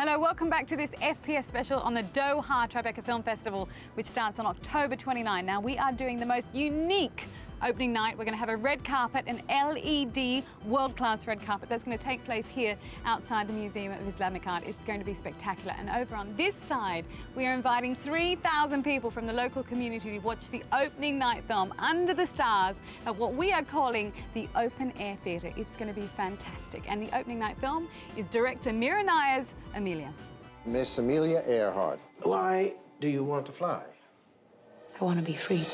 Hello, welcome back to this FPS special on the Doha Tribeca Film Festival, which starts on October 29. Now, we are doing the most unique opening night. We're going to have a red carpet, an LED world-class red carpet that's going to take place here outside the Museum of Islamic Art. It's going to be spectacular. And over on this side, we are inviting 3,000 people from the local community to watch the opening night film Under the Stars at what we are calling the Open Air Theatre. It's going to be fantastic. And the opening night film is director Mira Nair's Amelia. Miss Amelia Earhart. Why do you want to fly? I want to be free.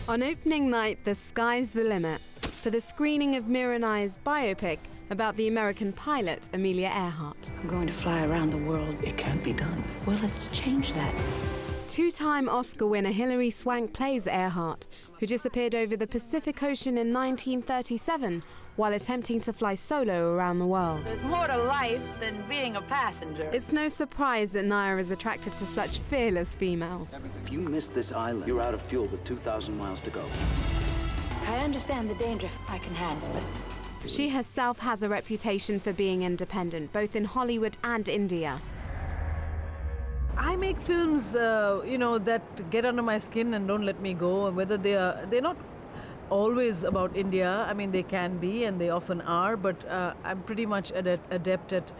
On opening night, the sky's the limit for the screening of Mira Nair's biopic about the American pilot Amelia Earhart. I'm going to fly around the world. It can't be done. Well, let's change that. Two-time Oscar winner Hilary Swank plays Earhart, who disappeared over the Pacific Ocean in 1937 while attempting to fly solo around the world. There's more to life than being a passenger. It's no surprise that Nair is attracted to such fearless females. If you miss this island, you're out of fuel with 2,000 miles to go. I understand the danger. I can handle it. She herself has a reputation for being independent, both in Hollywood and India. I make films, that get under my skin and don't let me go. Whether they're not always about India. I mean, they can be, and they often are. But I'm pretty much adept at,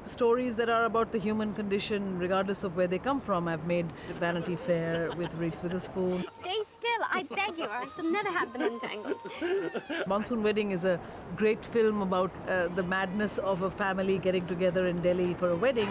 stories that are about the human condition, regardless of where they come from. I've made Vanity Fair with Reese Witherspoon. Stay still, I beg you, or I shall never have them entangled. Monsoon Wedding is a great film about the madness of a family getting together in Delhi for a wedding.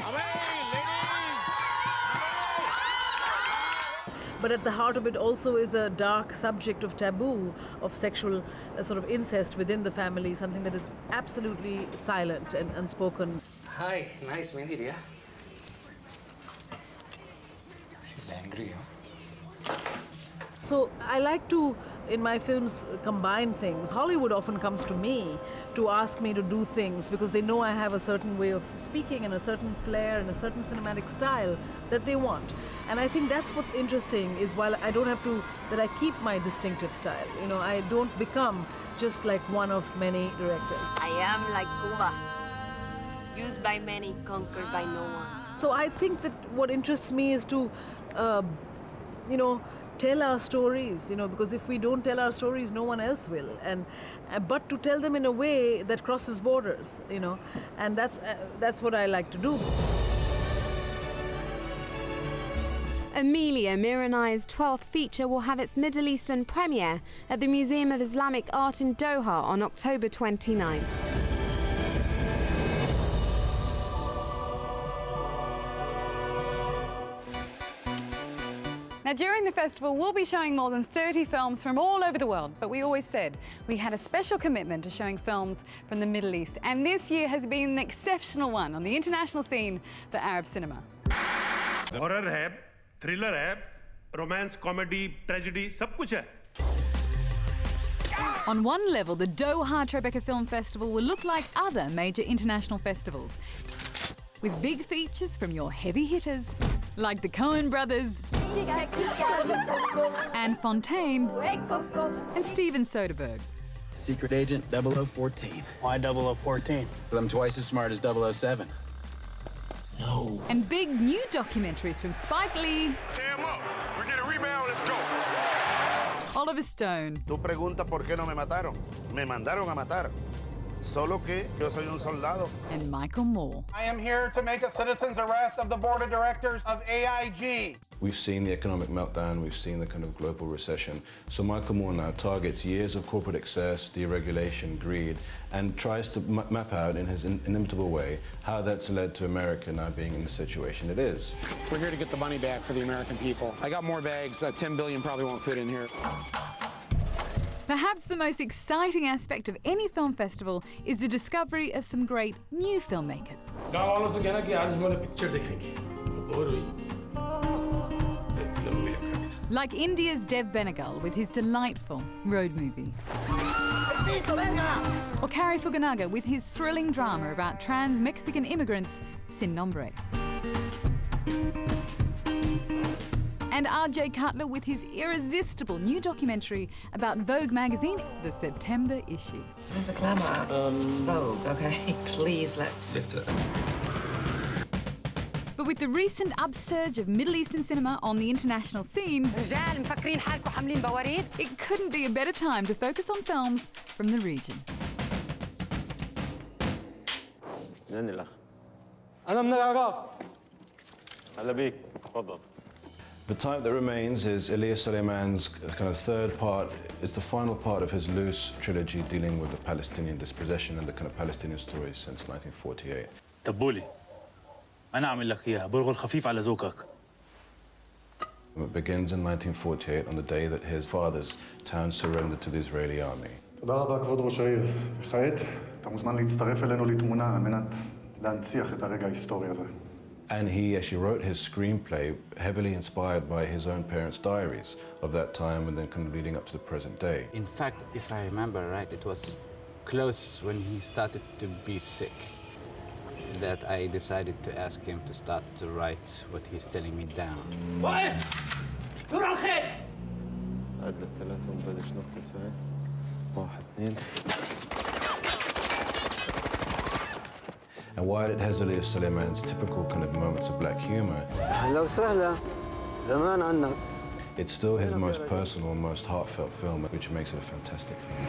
But at the heart of it also is a dark subject of taboo, of sexual sort of incest within the family, something that is absolutely silent and unspoken. Hi, nice Mendi, dear. She's angry, huh? So I like to, in my films, combine things. Hollywood often comes to me to ask me to do things because they know I have a certain way of speaking and a certain flair and a certain cinematic style that they want. And I think that's what's interesting, is while I don't have to, that I keep my distinctive style. You know, I don't become just like one of many directors. I am like Cuba, used by many, conquered by no one. So I think that what interests me is to, tell our stories, because if we don't tell our stories, no one else will. But to tell them in a way that crosses borders, and that's what I like to do. Amelia, Mira Nair's 12th feature, will have its Middle Eastern premiere at the Museum of Islamic Art in Doha on October 29. Now, during the festival, we'll be showing more than 30 films from all over the world, but we always said we had a special commitment to showing films from the Middle East, and this year has been an exceptional one on the international scene for Arab cinema. Horror hai, thriller hai, romance, comedy, tragedy, sab kuch hai. On one level, the Doha Tribeca Film Festival will look like other major international festivals, with big features from your heavy hitters, like the Coen brothers, Anne Fontaine, and Steven Soderbergh. Secret Agent 0014. Why 0014? Because I'm twice as smart as 007. No. And big new documentaries from Spike Lee, Tear 'em up. We get a rebound, let's go. Oliver Stone, Tú preguntas por qué no me mataron. Me mandaron a matar. Solo que yo soy un soldado. and Michael Moore. I am here to make a citizen's arrest of the board of directors of AIG. We've seen the economic meltdown, we've seen the kind of global recession. So Michael Moore now targets years of corporate excess, deregulation, greed, and tries to map out in his inimitable way how that's led to America now being in the situation it is. We're here to get the money back for the American people. I got more bags. 10 billion probably won't fit in here. Perhaps the most exciting aspect of any film festival is the discovery of some great new filmmakers. Like India's Dev Benegal with his delightful road movie. Or Cary Fukunaga with his thrilling drama about trans-Mexican immigrants, Sin Nombre. And R.J. Cutler with his irresistible new documentary about Vogue magazine, the September issue. Where's the glamour? It's Vogue, okay? Please, let's... Lift it. But with the recent upsurge of Middle Eastern cinema on the international scene, it couldn't be a better time to focus on films from the region. The type that remains is Elias Suleiman's kind of third part. It's the final part of his loose trilogy dealing with the Palestinian dispossession and the kind of Palestinian stories since 1948. تبولي أنا أعمل لك إياها برغل خفيف على ذوقك. It begins in 1948 on the day that his father's town surrendered to the Israeli army. תודה רבה, כבוד ראש העיר. וכעת, אתה מוזמן להצטרף אלינו לתמונה על מנת להנציח את הרגע ההיסטורי הזה. And he actually wrote his screenplay heavily inspired by his own parents' diaries of that time and then kind of leading up to the present day. In fact, if I remember right, it was close when he started to be sick that I decided to ask him to start to write what he's telling me down. And while it has Elias Suleiman's typical kind of moments of black humor, it's still his most personal, most heartfelt film, which makes it a fantastic film.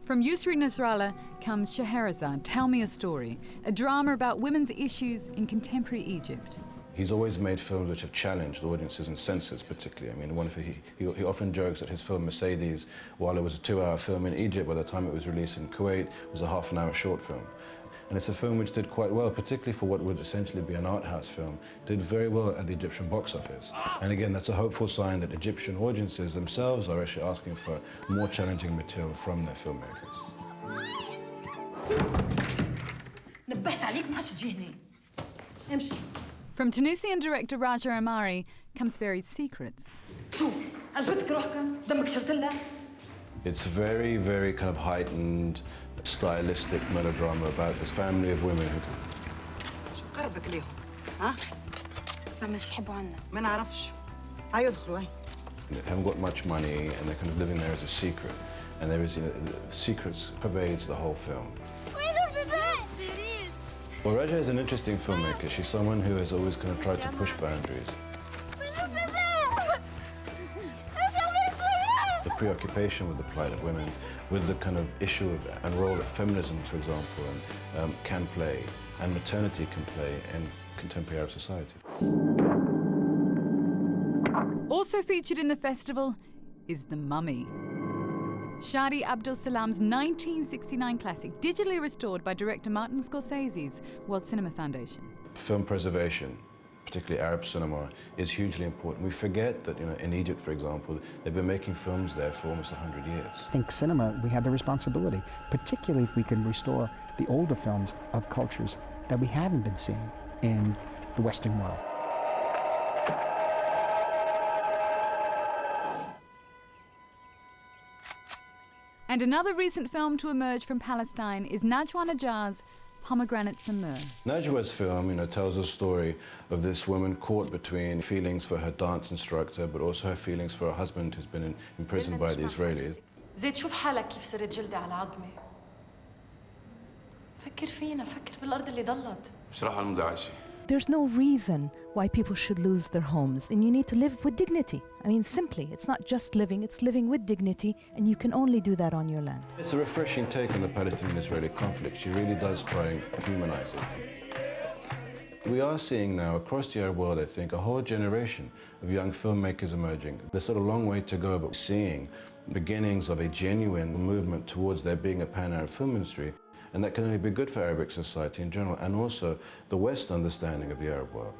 From Yusri Nasrallah comes Scheherazade, Tell Me a Story, a drama about women's issues in contemporary Egypt. He's always made films which have challenged audiences and censors particularly. I mean, he often jokes that his film Mercedes, while it was a 2-hour film in Egypt, by the time it was released in Kuwait, was a half-an-hour short film. And it's a film which did quite well, particularly for what would essentially be an art house film. Did very well at the Egyptian box office. And again, that's a hopeful sign that Egyptian audiences themselves are actually asking for more challenging material from their filmmakers. From Tunisian director Raja Amari comes Buried Secrets. It's very, very kind of heightened, stylistic melodrama about this family of women who... They haven't got much money and they're kind of living there as a secret. And there is, you know, the secrets pervades the whole film. Well, Raja is an interesting filmmaker. She's someone who has always kind of tried to push boundaries. The preoccupation with the plight of women, with the kind of issue of, and role that feminism, for example, can play, and maternity can play in contemporary Arab society. Also featured in the festival is The Mummy. Shadi Abdul Salam's 1969 classic, digitally restored by director Martin Scorsese's World Cinema Foundation. Film preservation, particularly Arab cinema, is hugely important. We forget that, you know, in Egypt, for example, they've been making films there for almost 100 years. I think cinema, we have the responsibility, particularly if we can restore the older films of cultures that we haven't been seeing in the Western world. And another recent film to emerge from Palestine is Najwa Najjar's Pomegranates and Myrrh. Najwa's film, you know, tells a story of this woman caught between feelings for her dance instructor, but also her feelings for her husband who's been imprisoned by the Israelis. زيد شوف حالك كيف صرت جلدي على عظمي. فكر فينا، فكر بالأرض اللي ضلت. بصراحة المدعشة. There's no reason why people should lose their homes, and you need to live with dignity. I mean, simply, it's not just living, it's living with dignity, and you can only do that on your land. It's a refreshing take on the Palestinian-Israeli conflict. She really does try and humanize it. We are seeing now across the Arab world, I think, a whole generation of young filmmakers emerging. There's sort of a long way to go, but seeing beginnings of a genuine movement towards there being a pan-Arab film industry. And that can only be good for Arabic society in general, and also the West understanding of the Arab world.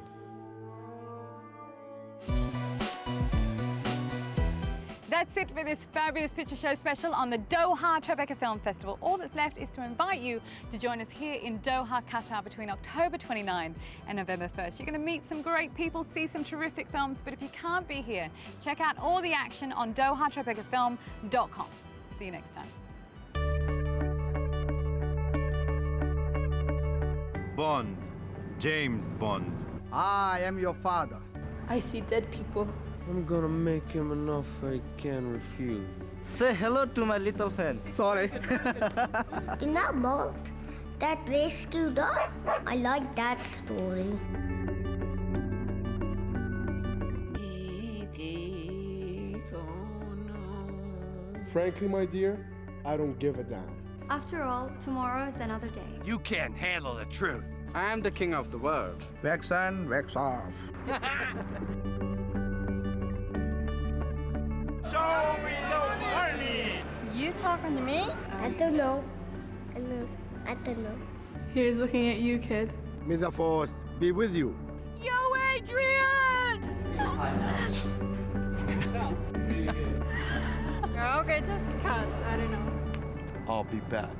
That's it for this fabulous picture show special on the Doha Tribeca Film Festival. All that's left is to invite you to join us here in Doha, Qatar between October 29 and November 1st. You're going to meet some great people, see some terrific films, but if you can't be here, check out all the action on DohaTribecaFilm.com. See you next time. Bond, James Bond. I am your father. I see dead people. I'm gonna make him an offer he can't refuse. Say hello to my little friend. Sorry. In that boat, that rescue dog, I like that story. Frankly, my dear, I don't give a damn. After all, tomorrow is another day. You can't handle the truth. I am the king of the world. Wax on, wax off. Show me the money! You talking to me? I don't know. I don't know. Here's looking at you, kid. May the force be with you. Yo, Adrian! Okay, just cut. I don't know. I'll be back.